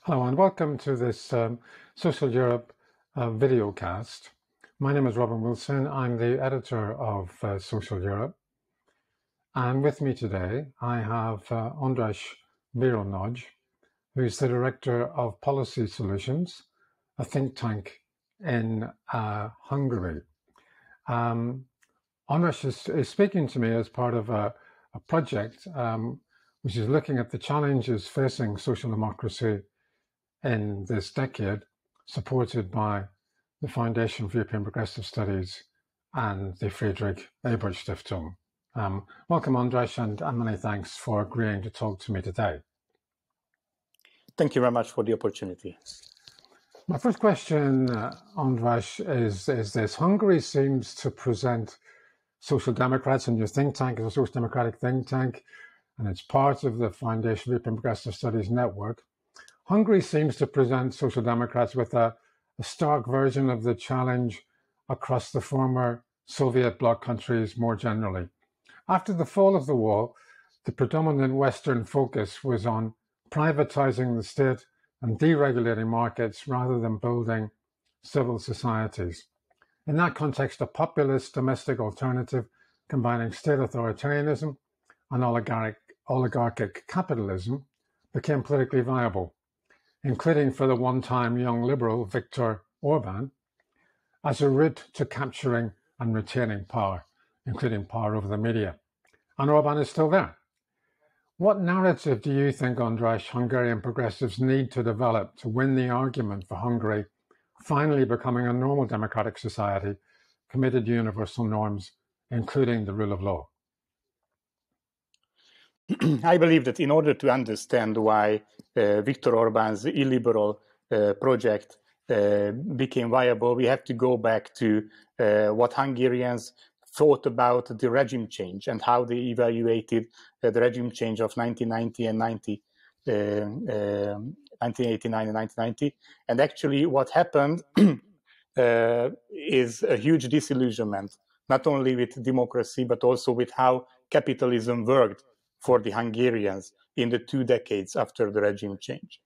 Hello and welcome to this Social Europe videocast. My name is Robin Wilson. I'm the editor of Social Europe. And with me today, I have András Bíró-Nagy, who's the director of Policy Solutions, a think tank in Hungary. András is speaking to me as part of a project which is looking at the challenges facing social democracy in this decade, supported by the Foundation for European Progressive Studies and the Friedrich Ebert Stiftung. Welcome, András, and many thanks for agreeing to talk to me today. Thank you very much for the opportunity. My first question, András, is this. Hungary seems to present Social Democrats and your think tank as a social democratic think tank, and it's part of the Foundation for European Progressive Studies network. Hungary seems to present Social Democrats with a stark version of the challenge across the former Soviet bloc countries more generally. After the fall of the wall, the predominant Western focus was on privatizing the state and deregulating markets rather than building civil societies. In that context, a populist domestic alternative combining state authoritarianism and oligarchic capitalism became politically viable, including for the one-time young liberal Viktor Orbán, as a route to capturing and retaining power, including power over the media. And Orbán is still there. What narrative do you think, András, Hungarian progressives need to develop to win the argument for Hungary finally becoming a normal democratic society committed to universal norms, including the rule of law? I believe that in order to understand why Viktor Orbán's illiberal project became viable, we have to go back to what Hungarians thought about the regime change and how they evaluated the regime change of 1990 and 1989 and 1990. And actually what happened is a huge disillusionment, not only with democracy, but also with how capitalism worked for the Hungarians in the 2 decades after the regime change.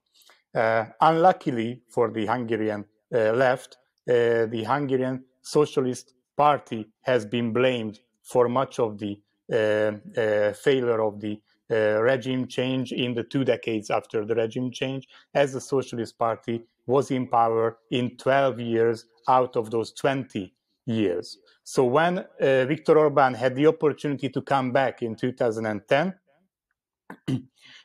Unluckily for the Hungarian left, the Hungarian Socialist Party has been blamed for much of the failure of the regime change in the 2 decades after the regime change, as the Socialist Party was in power in 12 years out of those 20 years. So when Viktor Orbán had the opportunity to come back in 2010,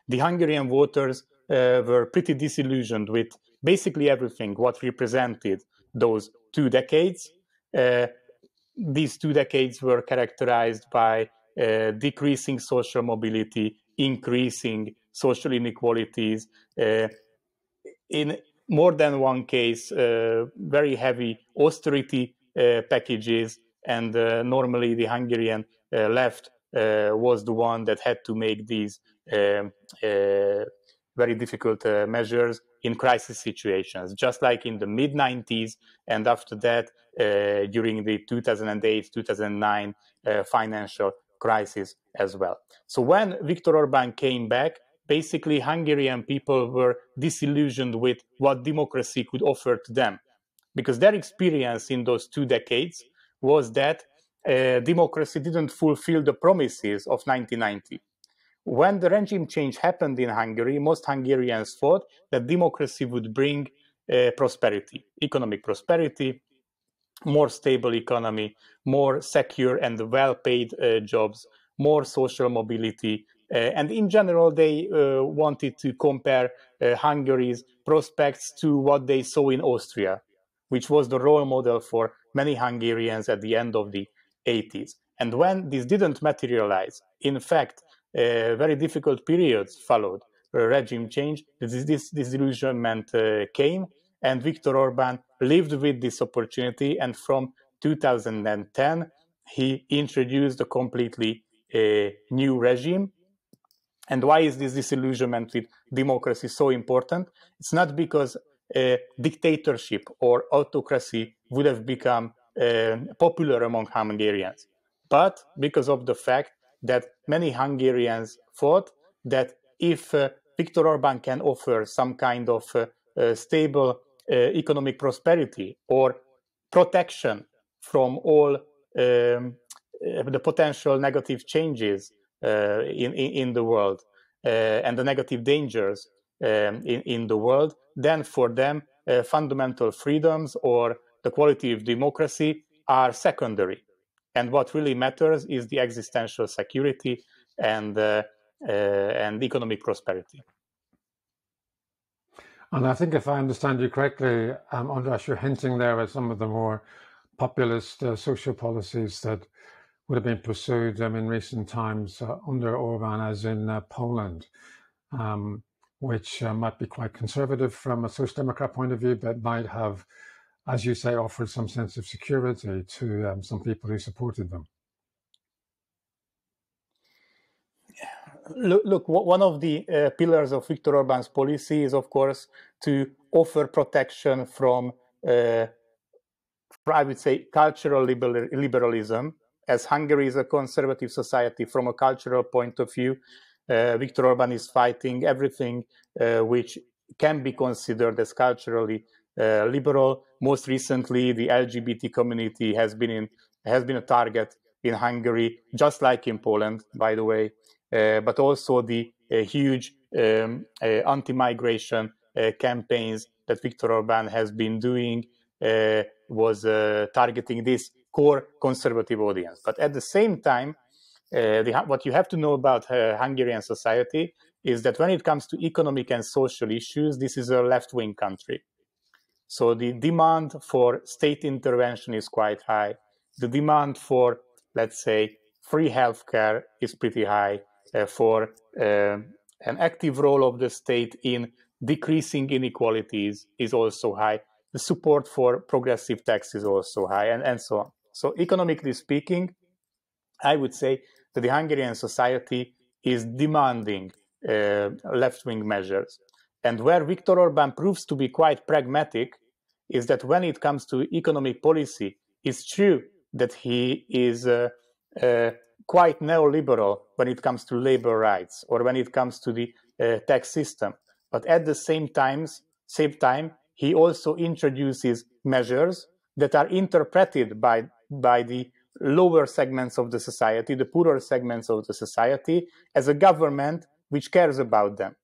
the Hungarian voters were pretty disillusioned with basically everything what represented those 2 decades. These 2 decades were characterized by decreasing social mobility, increasing social inequalities, in more than one case, very heavy austerity packages, and normally the Hungarian left was the one that had to make these very difficult measures in crisis situations, just like in the mid-90s, and after that, during the 2008-2009 financial crisis as well. So when Viktor Orbán came back, basically Hungarian people were disillusioned with what democracy could offer to them, because their experience in those 2 decades was that democracy didn't fulfill the promises of 1990. When the regime change happened in Hungary, most Hungarians thought that democracy would bring prosperity, economic prosperity, more stable economy, more secure and well-paid jobs, more social mobility. And in general, they wanted to compare Hungary's prospects to what they saw in Austria, which was the role model for many Hungarians at the end of the 80s. And when this didn't materialize, in fact, very difficult periods followed regime change, this disillusionment came, and Viktor Orbán lived with this opportunity, and from 2010, he introduced a completely new regime. And why is this disillusionment with democracy so important? It's not because dictatorship or autocracy would have become popular among Hungarians, but because of the fact that many Hungarians thought that if Viktor Orbán can offer some kind of stable economic prosperity or protection from all the potential negative changes in the world and the negative dangers in the world, then for them fundamental freedoms or the quality of democracy are secondary. And what really matters is the existential security and economic prosperity. And I think if I understand you correctly, András, you're hinting there at some of the more populist social policies that would have been pursued in recent times under Orbán, as in Poland, which might be quite conservative from a social democrat point of view, but might have, as you say, offered some sense of security to some people who supported them. Look, one of the pillars of Viktor Orbán's policy is, of course, to offer protection from, I would say, cultural liberalism. As Hungary is a conservative society from a cultural point of view, Viktor Orbán is fighting everything which can be considered as culturally liberal. Most recently, the LGBT community has been a target in Hungary, just like in Poland, by the way. But also the huge anti-migration campaigns that Viktor Orbán has been doing was targeting this core conservative audience. But at the same time, what you have to know about Hungarian society is that when it comes to economic and social issues, this is a left-wing country. So the demand for state intervention is quite high. The demand for, let's say, free healthcare is pretty high. For an active role of the state in decreasing inequalities is also high. The support for progressive tax is also high, and so on. So economically speaking, I would say that the Hungarian society is demanding left-wing measures. And where Viktor Orbán proves to be quite pragmatic is that when it comes to economic policy, it's true that he is quite neoliberal when it comes to labor rights or when it comes to the tax system. But at the same time, he also introduces measures that are interpreted by the lower segments of the society, the poorer segments of the society, as a government which cares about them.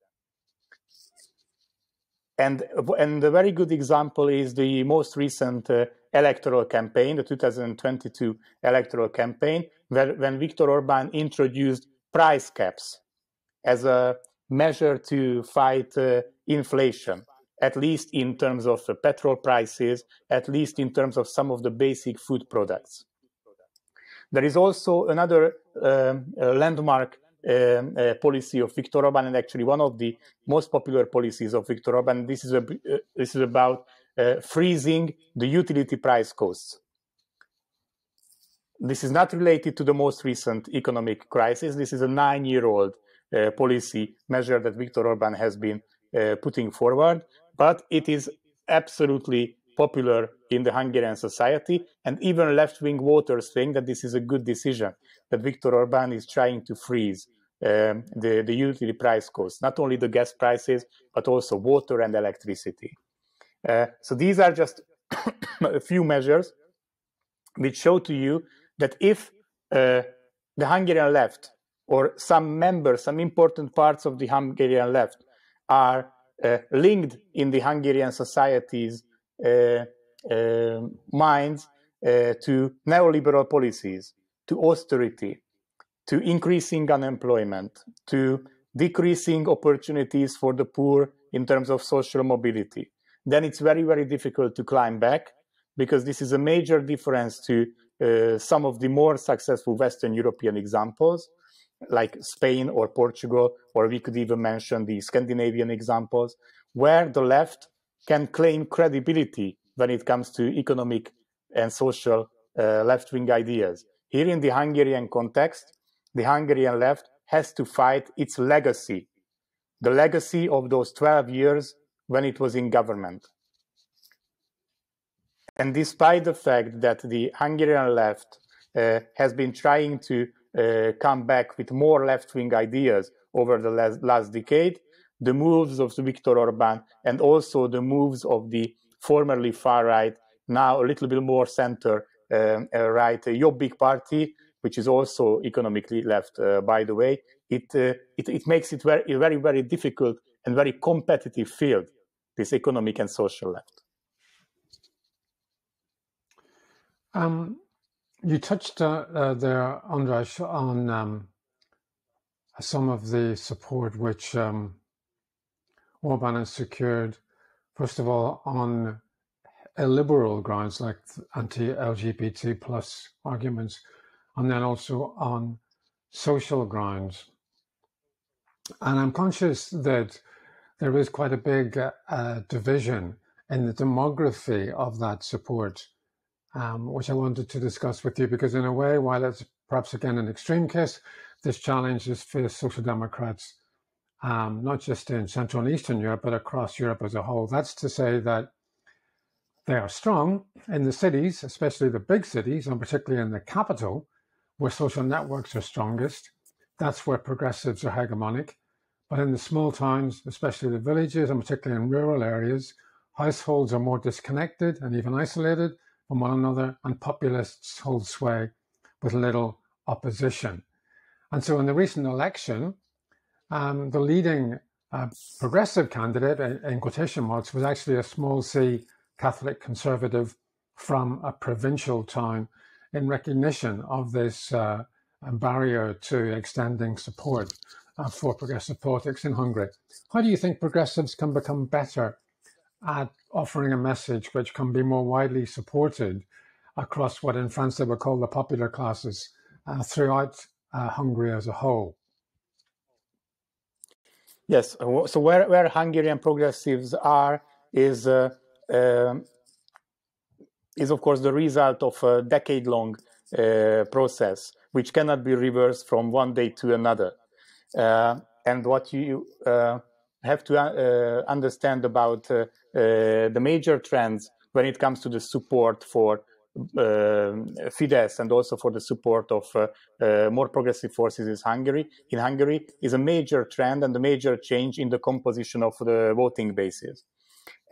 And a very good example is the most recent electoral campaign, the 2022 electoral campaign, when Viktor Orbán introduced price caps as a measure to fight inflation, at least in terms of petrol prices, at least in terms of some of the basic food products. There is also another landmark policy of Viktor Orbán, and actually one of the most popular policies of Viktor Orbán. This is about freezing the utility price costs. This is not related to the most recent economic crisis. This is a 9-year-old policy measure that Viktor Orbán has been putting forward, but it is absolutely popular in the Hungarian society, and even left-wing voters think that this is a good decision, that Viktor Orbán is trying to freeze the utility price costs, not only the gas prices, but also water and electricity. So these are just a few measures which show to you that if the Hungarian left or some important parts of the Hungarian left are linked in the Hungarian society's minds to neoliberal policies, to austerity, to increasing unemployment, to decreasing opportunities for the poor in terms of social mobility, then it's very, very difficult to climb back, because this is a major difference to some of the more successful Western European examples, like Spain or Portugal, or we could even mention the Scandinavian examples, where the left can claim credibility when it comes to economic and social left-wing ideas. Here in the Hungarian context, the Hungarian left has to fight its legacy, the legacy of those 12 years when it was in government. And despite the fact that the Hungarian left has been trying to come back with more left-wing ideas over the last decade, the moves of Viktor Orbán and also the moves of the formerly far right, now a little bit more center right Jobbik party, which is also economically left, by the way, it makes it very, very difficult and very competitive field, this economic and social left. You touched there, András, on some of the support which Orbán has secured, first of all, on illiberal grounds like anti-LGBT plus arguments, and then also on social grounds. And I'm conscious that there is quite a big division in the demography of that support, which I wanted to discuss with you, because in a way, while it's perhaps again an extreme case, this challenge has faced Social Democrats, not just in Central and Eastern Europe, but across Europe as a whole. That's to say that they are strong in the cities, especially the big cities, and particularly in the capital, where social networks are strongest. That's where progressives are hegemonic. But in the small towns, especially the villages, and particularly in rural areas, households are more disconnected and even isolated from one another, and populists hold sway with little opposition. And so in the recent election, the leading progressive candidate, in quotation marks, was actually a small c Catholic conservative from a provincial town, in recognition of this barrier to extending support for progressive politics in Hungary. How do you think progressives can become better at offering a message which can be more widely supported across what in France they would call the popular classes throughout Hungary as a whole? Yes, so where Hungarian progressives are is of course the result of a decade-long process, which cannot be reversed from one day to another. And what you have to understand about the major trends when it comes to the support for Fidesz and also for the support of more progressive forces in Hungary is a major trend and a major change in the composition of the voting bases.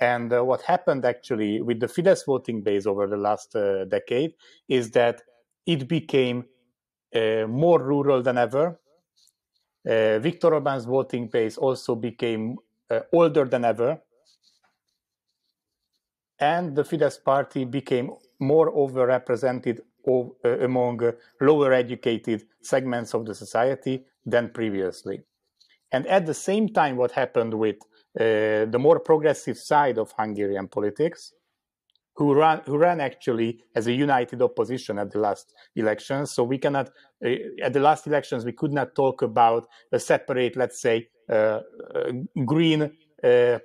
And what happened actually with the Fidesz voting base over the last decade is that it became more rural than ever. Viktor Orbán's voting base also became older than ever. And the Fidesz party became more overrepresented among lower educated segments of the society than previously. And at the same time, what happened with the more progressive side of Hungarian politics, who ran actually as a united opposition at the last elections. So we cannot, at the last elections, we could not talk about a separate, let's say, green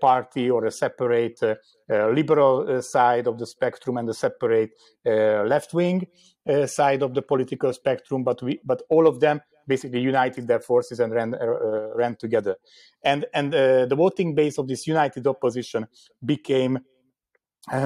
party or a separate liberal side of the spectrum and a separate left-wing side of the political spectrum, but all of them basically united their forces and ran together. And the voting base of this united opposition became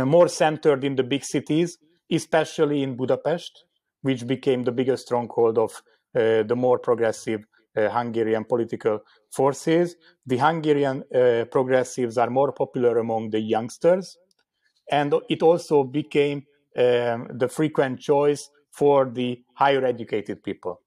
more centered in the big cities, especially in Budapest, which became the biggest stronghold of the more progressive Hungarian political forces. The Hungarian progressives are more popular among the youngsters, and it also became the frequent choice for the higher educated people.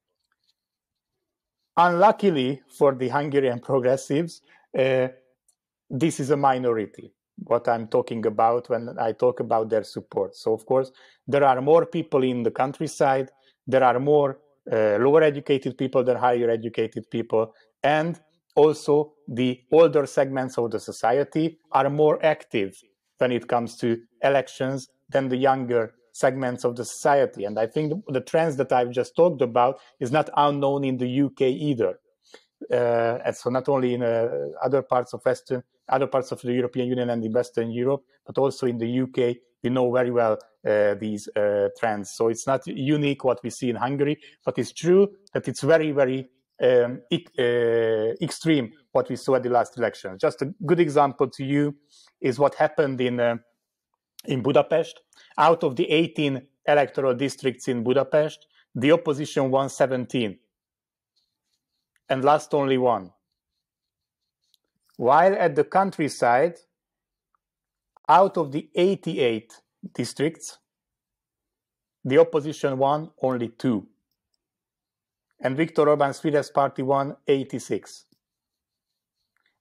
Unluckily for the Hungarian progressives, this is a minority, what I'm talking about when I talk about their support. So, of course, there are more people in the countryside, there are more lower educated people than higher educated people, and also the older segments of the society are more active when it comes to elections than the younger segments of the society. And I think the trends that I've just talked about is not unknown in the UK either. And so not only in other parts of the European Union and in Western Europe, but also in the UK, we know very well these trends. So it's not unique what we see in Hungary, but it's true that it's very, very extreme what we saw at the last election. Just a good example to you is what happened in Budapest. Out of the 18 electoral districts in Budapest, the opposition won 17 and lost only one. while at the countryside, out of the 88 districts, the opposition won only 2. And Viktor Orbán's Fidesz party won 86.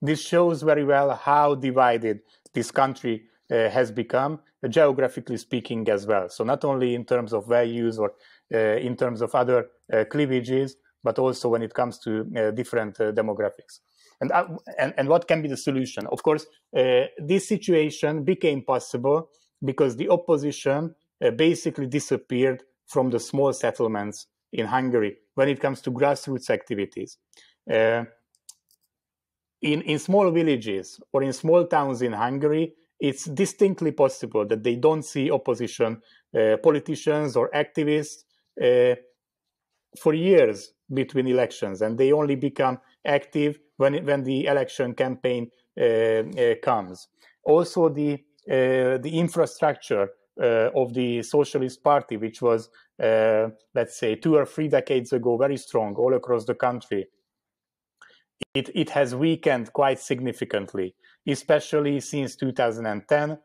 This shows very well how divided this country has become, geographically speaking as well. So not only in terms of values or in terms of other cleavages, but also when it comes to different demographics. And what can be the solution? Of course, this situation became possible because the opposition basically disappeared from the small settlements in Hungary when it comes to grassroots activities. In small villages or in small towns in Hungary, it's distinctly possible that they don't see opposition politicians or activists for years between elections, and they only become active when the election campaign comes. Also, the infrastructure of the Socialist Party, which was, let's say, 2 or 3 decades ago, very strong all across the country, it has weakened quite significantly, especially since 2010,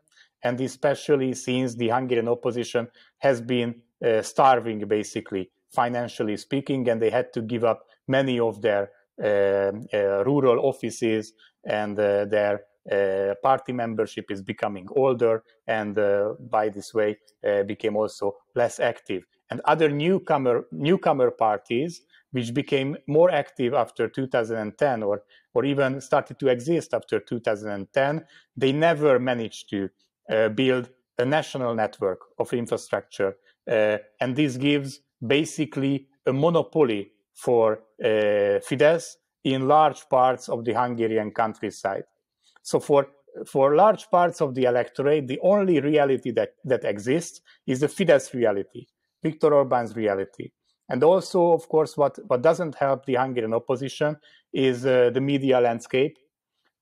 and especially since the Hungarian opposition has been starving, basically, financially speaking, and they had to give up many of their rural offices, and their party membership is becoming older, and by this way became also less active. And other newcomer parties, which became more active after 2010 or even started to exist after 2010, they never managed to build a national network of infrastructure. And this gives basically a monopoly for Fidesz in large parts of the Hungarian countryside. So for large parts of the electorate, the only reality that exists is the Fidesz reality, Viktor Orbán's reality. And also, of course, what doesn't help the Hungarian opposition is the media landscape,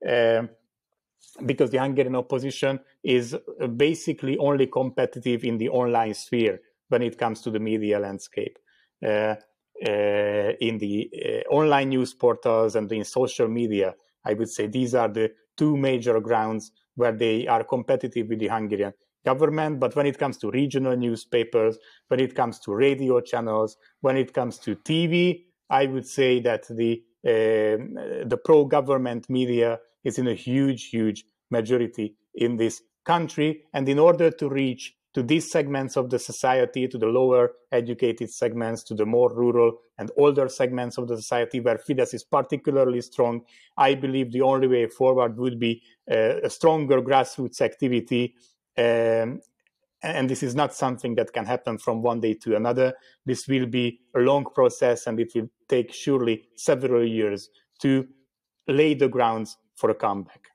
because the Hungarian opposition is basically only competitive in the online sphere when it comes to the media landscape. In the online news portals and in social media, I would say these are the 2 major grounds where they are competitive with the Hungarian government. But when it comes to regional newspapers, when it comes to radio channels, when it comes to TV, I would say that the pro-government media is in a huge majority in this country. And in order to reach to these segments of the society, to the lower educated segments, to the more rural and older segments of the society where Fidesz is particularly strong, I believe the only way forward would be a stronger grassroots activity. And this is not something that can happen from one day to another. This will be a long process, and it will take surely several years to lay the grounds for a comeback.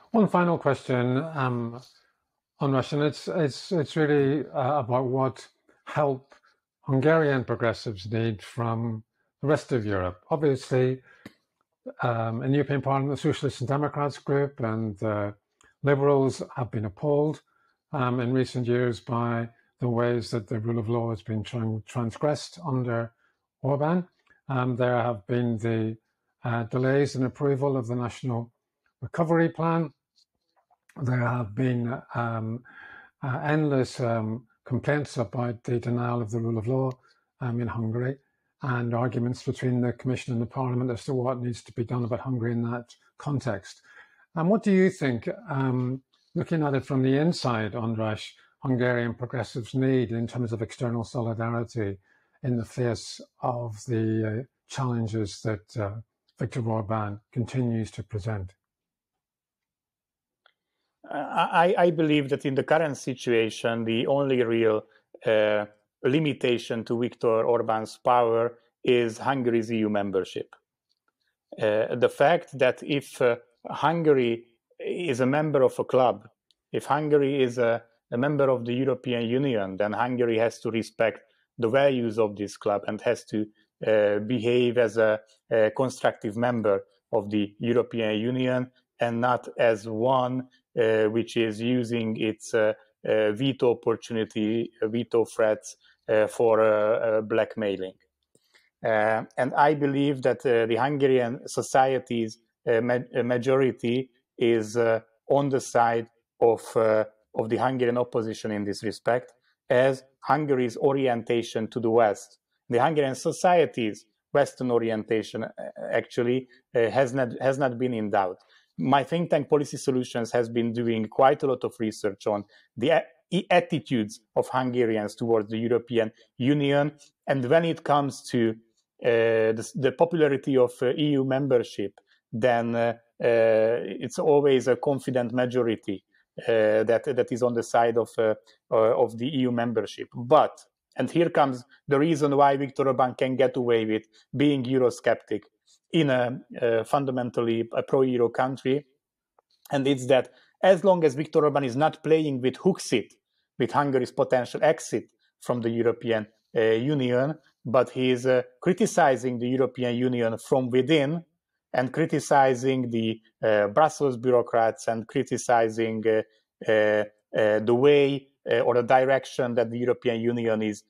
One final question on Russian. It's really about what help Hungarian progressives need from the rest of Europe. Obviously, in the European Parliament, the Socialists and Democrats group and Liberals have been appalled in recent years by the ways that the rule of law has been transgressed under Orbán. There have been the delays in approval of the National Recovery Plan. There have been endless complaints about the denial of the rule of law in Hungary, and arguments between the Commission and the Parliament as to what needs to be done about Hungary in that context. And what do you think, looking at it from the inside, András, Hungarian progressives need in terms of external solidarity in the face of the challenges that Viktor Orbán continues to present? I believe that in the current situation, the only real limitation to Viktor Orbán's power is Hungary's EU membership. The fact that if Hungary is a member of a club, if Hungary is a member of the European Union, then Hungary has to respect the values of this club and has to behave as a constructive member of the European Union, and not as one which is using its veto opportunity, veto threats for blackmailing. And I believe that the Hungarian societies majority is on the side of the Hungarian opposition in this respect, as Hungary's orientation to the West, the Hungarian society's Western orientation actually has not been in doubt. My think tank Policy Solutions has been doing quite a lot of research on the attitudes of Hungarians towards the European Union, and when it comes to the popularity of EU membership, then it's always a confident majority that is on the side of the EU membership. But, and here comes the reason why Viktor Orbán can get away with being Eurosceptic in a fundamentally a pro-Euro country, and it's that as long as Viktor Orbán is not playing with Huxit, with Hungary's potential exit from the European Union, but he is criticizing the European Union from within, and criticizing the Brussels bureaucrats, and criticizing the way or the direction that the European Union is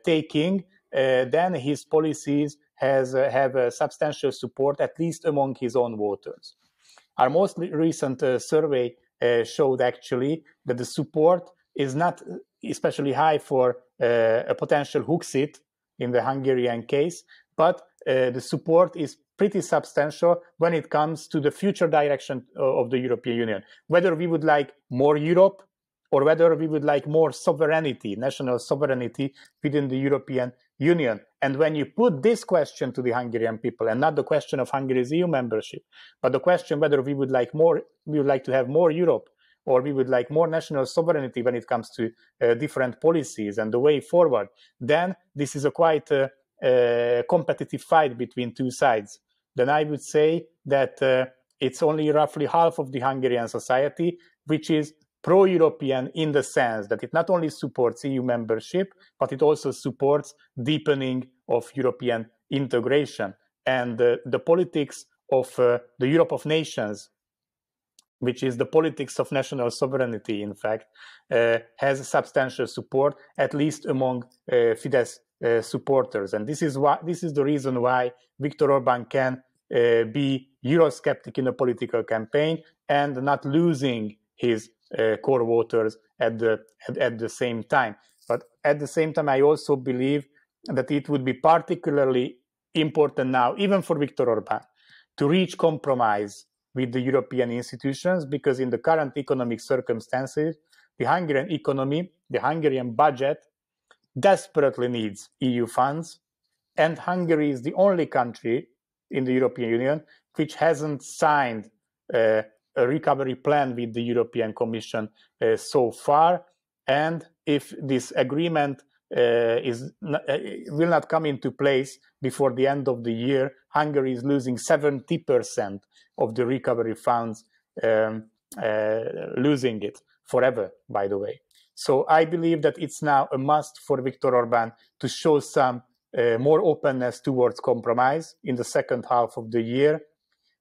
taking, then his policies have a substantial support, at least among his own voters. Our most recent survey showed actually that the support is not especially high for a potential Huxit in the Hungarian case, but the support is pretty substantial when it comes to the future direction of the European Union. Whether we would like more Europe or whether we would like more sovereignty, national sovereignty within the European Union. And when you put this question to the Hungarian people, and not the question of Hungary's EU membership, but the question whether we would like to have more Europe, or we would like more national sovereignty when it comes to different policies and the way forward, then this is a quite competitive fight between two sides. Then I would say that it's only roughly half of the Hungarian society which is pro-European, in the sense that it not only supports EU membership, but it also supports deepening of European integration. And the politics of the Europe of nations, which is the politics of national sovereignty, in fact, has substantial support, at least among Fidesz supporters. And this is the reason why Viktor Orbán can be Eurosceptic in a political campaign and not losing his core voters at the same time. But at the same time, I also believe that it would be particularly important now, even for Viktor Orbán, to reach compromise with the European institutions, because in the current economic circumstances, the Hungarian economy, the Hungarian budget, desperately needs EU funds, and Hungary is the only country in the European Union which hasn't signed a recovery plan with the European Commission so far. And if this agreement will not come into place before the end of the year, Hungary is losing 70% of the recovery funds, losing it forever, by the way. So I believe that it's now a must for Viktor Orbán to show some more openness towards compromise in the second half of the year.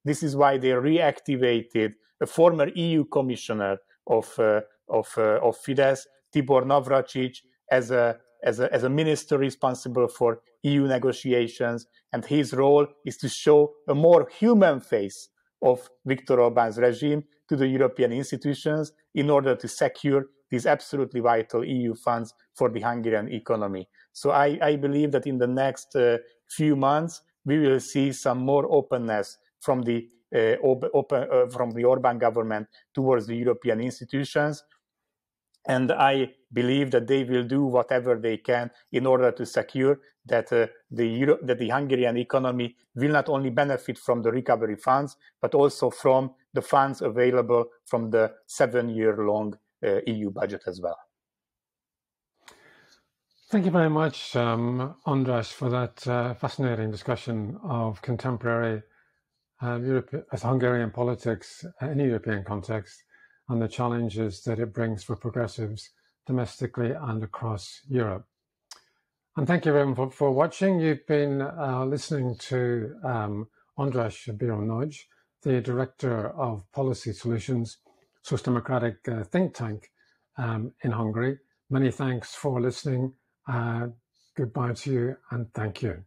This is why they reactivated a former EU commissioner of Fidesz, Tibor Navracsics, as a minister responsible for EU negotiations, and his role is to show a more human face of Viktor Orbán's regime to the European institutions in order to secure these absolutely vital EU funds for the Hungarian economy. So I believe that in the next few months we will see some more openness from the Orbán government towards the European institutions. And I believe that they will do whatever they can in order to secure that the Hungarian economy will not only benefit from the recovery funds, but also from the funds available from the 7-year-long EU budget as well. Thank you very much, András, for that fascinating discussion of contemporary Hungarian politics in a European context, and the challenges that it brings for progressives domestically and across Europe. And thank you everyone for watching. You've been listening to András Bíró-Nagy, the Director of Policy Solutions, Social Democratic think tank in Hungary. Many thanks for listening. Goodbye to you, and thank you.